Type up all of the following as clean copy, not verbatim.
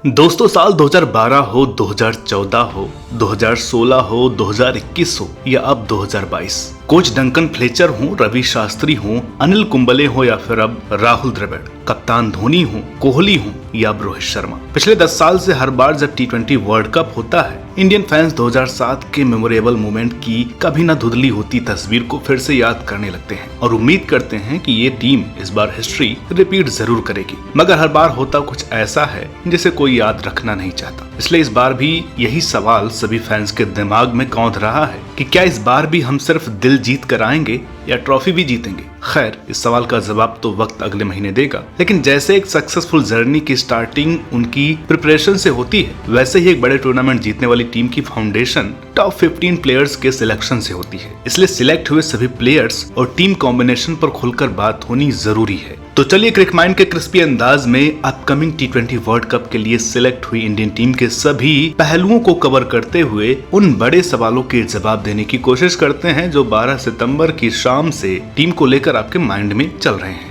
दोस्तों, साल 2012 हो, 2014 हो, 2016 हो, 2021 हो या अब 2022, कोच डंकन फ्लेचर हो, रवि शास्त्री हो, अनिल कुंबले हो या फिर अब राहुल द्रविड़, कप्तान धोनी हो, कोहली हो या अब रोहित शर्मा, पिछले 10 साल से हर बार जब T20 वर्ल्ड कप होता है, इंडियन फैंस 2007 के मेमोरेबल मोमेंट की कभी ना धुंधली होती तस्वीर को फिर से याद करने लगते हैं और उम्मीद करते हैं कि ये टीम इस बार हिस्ट्री रिपीट जरूर करेगी। मगर हर बार होता कुछ ऐसा है जिसे कोई याद रखना नहीं चाहता। इसलिए इस बार भी यही सवाल सभी फैंस के दिमाग में कौंध रहा है कि क्या इस बार भी हम सिर्फ दिल जीत कर आएंगे या ट्रॉफी भी जीतेंगे। खैर, इस सवाल का जवाब तो वक्त अगले महीने देगा, लेकिन जैसे एक सक्सेसफुल जर्नी की स्टार्टिंग उनकी प्रिपरेशन से होती है, वैसे ही एक बड़े टूर्नामेंट जीतने वाली टीम की फाउंडेशन टॉप 15 प्लेयर्स के सिलेक्शन से होती है। इसलिए सिलेक्ट हुए सभी प्लेयर्स और टीम कॉम्बिनेशन पर खुलकर बात होनी जरूरी है। तो चलिए क्रिक माइंड के क्रिस्पी अंदाज में अपकमिंग T20 वर्ल्ड कप के लिए सिलेक्ट हुई इंडियन टीम के सभी पहलुओं को कवर करते हुए उन बड़े सवालों के जवाब देने की कोशिश करते हैं जो 12 सितंबर की शाम से टीम को लेकर आपके माइंड में चल रहे हैं।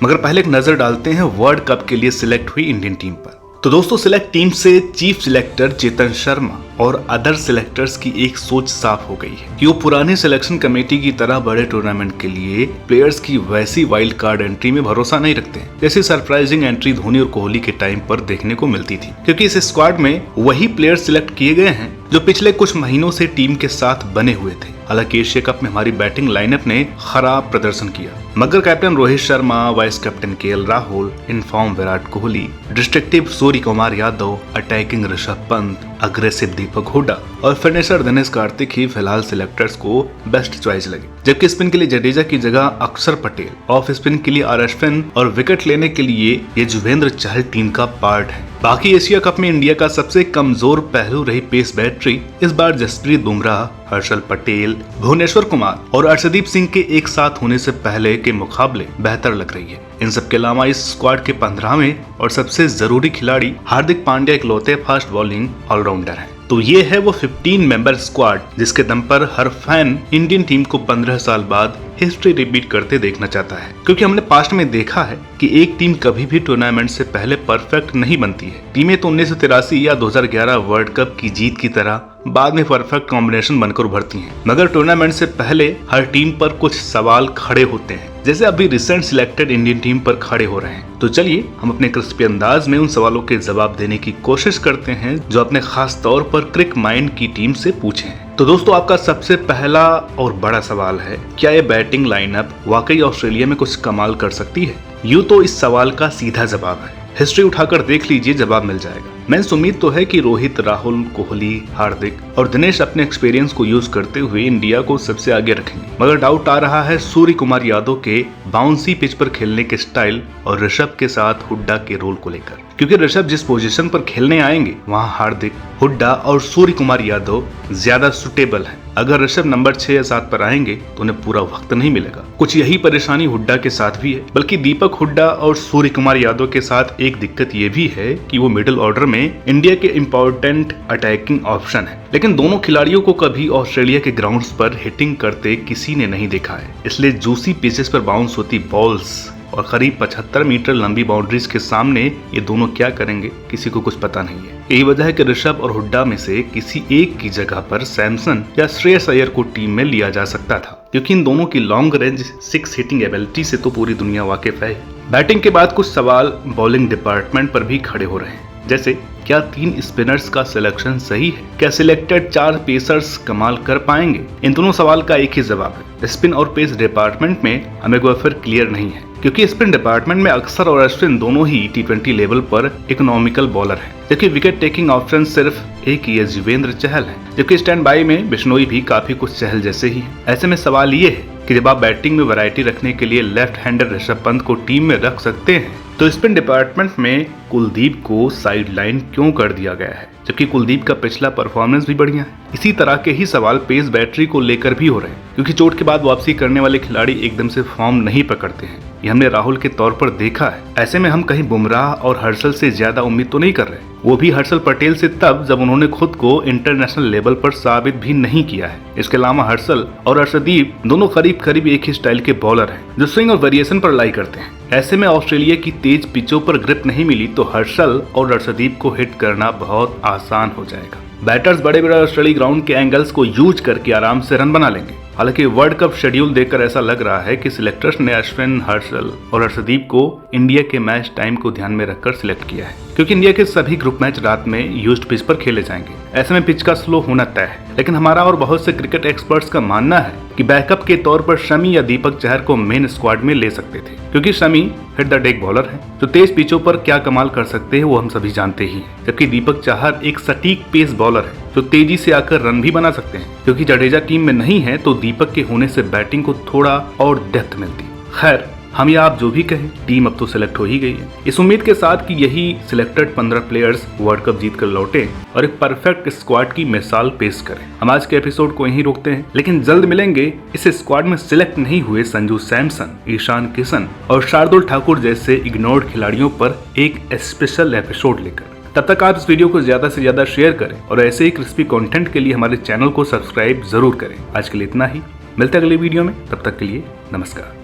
मगर पहले एक नजर डालते हैं वर्ल्ड कप के लिए सिलेक्ट हुई इंडियन टीम पर। तो दोस्तों, सिलेक्ट टीम से चीफ सिलेक्टर चेतन शर्मा और अदर सिलेक्टर्स की एक सोच साफ हो गई है कि वो पुराने सिलेक्शन कमेटी की तरह बड़े टूर्नामेंट के लिए प्लेयर्स की वैसी वाइल्ड कार्ड एंट्री में भरोसा नहीं रखते हैं जैसी सरप्राइजिंग एंट्री धोनी और कोहली के टाइम पर देखने को मिलती थी, क्योंकि इस स्क्वाड में वही प्लेयर्स सिलेक्ट किए गए हैं जो पिछले कुछ महीनों से टीम के साथ बने हुए थे। हालांकि एशिया कप में हमारी बैटिंग लाइनअप ने खराब प्रदर्शन किया, मगर captain Rohit Sharma, vice captain KL Rahul, inform Virat Kohli, destructive Surya Kumar Yadav, attacking Rishabh Pant, aggressive Deepak Hooda और फिनिशर दिनेश कार्तिक ही फिलहाल सिलेक्टर्स को बेस्ट चॉइस लगे। जबकि स्पिन के लिए जडेजा की जगह अक्षर पटेल, ऑफ स्पिन के लिए R अश्विन और विकेट लेने के लिए युजवेंद्र चहल टीम का पार्ट है। बाकी एशिया कप में इंडिया का सबसे कमजोर पहलू रही पेस बैटरी इस बार जसप्रीत बुमराह, हर्षल पटेल, भुवनेश्वर कुमार और अर्शदीप सिंह के एक साथ होने से पहले के मुकाबले बेहतर लग रही है। इन सब के अलावा इस स्क्वाड के 15वें और सबसे जरूरी खिलाड़ी हार्दिक पांड्या इकलौते फास्ट बॉलिंग ऑलराउंडर हैं। तो ये है वो 15 मेंबर स्क्वाड जिसके दम पर हर फैन इंडियन टीम को 15 साल बाद हिस्ट्री रिपीट करते देखना चाहता है, क्योंकि हमने पास्ट में देखा है कि एक टीम कभी भी टूर्नामेंट से पहले परफेक्ट नहीं बनती है। टीमें तो 1983 या 2011 वर्ल्ड कप की जीत की तरह बाद में परफेक्ट कॉम्बिनेशन बनकर उभरती हैं, मगर टूर्नामेंट से पहले हर टीम पर कुछ सवाल खड़े होते हैं, जैसे अभी रिसेंट सिलेक्टेड इंडियन टीम पर खड़े हो रहे हैं। तो चलिए हम अपने क्रिस्पी अंदाज में उन सवालों के जवाब देने की कोशिश करते हैं जो अपने खास तौर पर क्रिक माइंड की टीम से पूछे हैं। तो दोस्तों, आपका सबसे पहला और बड़ा सवाल है, क्या ये बैटिंग लाइनअप वाकई ऑस्ट्रेलिया में कुछ कमाल कर सकती है? यूं तो इस सवाल का सीधा जवाब है, हिस्ट्री उठाकर देख लीजिए, जवाब मिल जाएगा। मैं उम्मीद तो है कि रोहित, राहुल, कोहली, हार्दिक और दिनेश अपने एक्सपीरियंस को यूज करते हुए इंडिया को सबसे आगे रखेंगे, मगर डाउट आ रहा है सूर्य कुमार यादव के बाउंसी पिच पर खेलने के स्टाइल और ऋषभ के साथ हुड्डा के रोल को लेकर, क्योंकि ऋषभ जिस पोजीशन पर खेलने आएंगे वहां हार्दिक, हुड्डा और सूर्य कुमार यादव ज्यादा सुटेबल हैं। अगर ऋषभ नंबर 6 या 7 पर आएंगे तो उन्हें पूरा वक्त नहीं मिलेगा। कुछ यही परेशानी हुड्डा के साथ भी है, बल्कि दीपक हुड्डा और सूर्य कुमार यादव के साथ एक दिक्कत ये भी है कि वो मिडिल ऑर्डर में इंडिया के इम्पोर्टेंट अटैकिंग ऑप्शन है, लेकिन दोनों खिलाड़ियों को कभी ऑस्ट्रेलिया के ग्राउंड्स पर हिटिंग करते किसी ने नहीं देखा है। इसलिए जूसी पिचेस पर बाउंस होती बॉल्स और करीब 75 मीटर लंबी बाउंड्रीज के सामने ये दोनों क्या करेंगे किसी को कुछ पता नहीं है। यही वजह है कि ऋषभ और हुड्डा में से किसी एक की जगह पर सैमसन या श्रेयस अय्यर को टीम में लिया जा सकता था, क्योंकि इन दोनों की लॉन्ग रेंज 6 हिटिंग एबिलिटी से तो पूरी दुनिया वाकिफ है। बैटिंग के बाद कुछ सवाल बॉलिंग डिपार्टमेंट पर भी खड़े हो रहे हैं, जैसे क्या 3 स्पिनर्स का सिलेक्शन सही है? क्या सिलेक्टेड 4 पेसर्स कमाल कर पाएंगे? इन दोनों सवाल का एक ही जवाब है, स्पिन और पेस डिपार्टमेंट में हमें कोई फिर क्लियर नहीं है, क्योंकि स्पिन डिपार्टमेंट में अक्षर और अश्विन दोनों ही T20 लेवल पर इकोनॉमिकल बॉलर हैं, जबकि विकेट टेकिंग ऑप्शन सिर्फ एक ही युजवेंद्र चहल है, जबकि स्टैंड बाई में बिश्नोई भी काफी कुछ चहल जैसे ही है। ऐसे में सवाल ये है कि जब आप बैटिंग में वैरायटी रखने के लिए लेफ्ट हैंडर ऋषभ पंत को टीम में रख सकते हैं, तो स्पिन डिपार्टमेंट में कुलदीप को साइड लाइन क्यों कर दिया गया है, जबकि कुलदीप का पिछला परफॉर्मेंस भी बढ़िया है। इसी तरह के ही सवाल पेस बैटरी को लेकर भी हो रहे हैं, क्योंकि चोट के बाद वापसी करने वाले खिलाड़ी एकदम से फॉर्म नहीं पकड़ते हैं। ये हमने राहुल के तौर पर देखा है। ऐसे में हम कहीं बुमराह और हर्षल से ज्यादा उम्मीद तो नहीं कर रहे, वो भी हर्षल पटेल से तब जब उन्होंने खुद को इंटरनेशनल लेवल पर साबित भी नहीं किया है। इसके अलावा हर्षल और अर्शदीप दोनों करीब करीब एक ही स्टाइल के बॉलर हैं जो स्विंग और वेरिएशन पर लाई करते हैं। ऐसे में ऑस्ट्रेलिया की तेज पिचों पर ग्रिप नहीं मिली तो हर्षल और अर्शदीप को हिट करना बहुत आसान हो जाएगा। बैटर्स बड़े बड़े ऑस्ट्रेलिया ग्राउंड के एंगल्स को यूज करके आराम से रन बना लेंगे। हालांकि वर्ल्ड कप शेड्यूल देखकर ऐसा लग रहा है कि सिलेक्टर्स ने अश्विन, हर्षल और अर्शदीप को इंडिया के मैच टाइम को ध्यान में रखकर सिलेक्ट किया है, क्योंकि इंडिया के सभी ग्रुप मैच रात में यूज्ड पिच पर खेले जाएंगे। ऐसे में पिच का स्लो होना तय है, लेकिन हमारा और बहुत से क्रिकेट एक्सपर्ट्स का मानना है कि बैकअप के तौर पर शमी या दीपक चहर को मेन स्क्वाड में ले सकते थे, क्योंकि Shami hit the deck bowler है जो तेज पिचों पर क्या कमाल कर सकते हैं वो हम सभी जानते ही हैं, जबकि दीपक चहर एक सटीक पेस बॉलर है जो तेजी से आकर रन भी बना सकते हैं। क्योंकि जडेजा टीम में नहीं है तो दीपक के होने से बैटिंग को थोड़ा और डेप्थ मिलती। खैर, हम या आप जो भी कहें, टीम अब तो सिलेक्ट हो ही गई है, इस उम्मीद के साथ कि यही सिलेक्टेड 15 प्लेयर्स वर्ल्ड कप जीत कर लौटे और एक परफेक्ट स्क्वाड की मिसाल पेश करें। हम आज के एपिसोड को यहीं रोकते हैं, लेकिन जल्द मिलेंगे इस स्क्वाड में सिलेक्ट नहीं हुए संजू सैमसन, ईशान किशन और शार्दुल ठाकुर जैसे इग्नोर्ड खिलाड़ियों पर एक स्पेशल एपिसोड लेकर। तब तक आप इस वीडियो को ज्यादा से ज्यादा शेयर करें और ऐसे ही क्रिस्पी कंटेंट के लिए हमारे चैनल को सब्सक्राइब जरूर करें। आज के लिए इतना ही, मिलते हैं अगले वीडियो में, तब तक के लिए नमस्कार।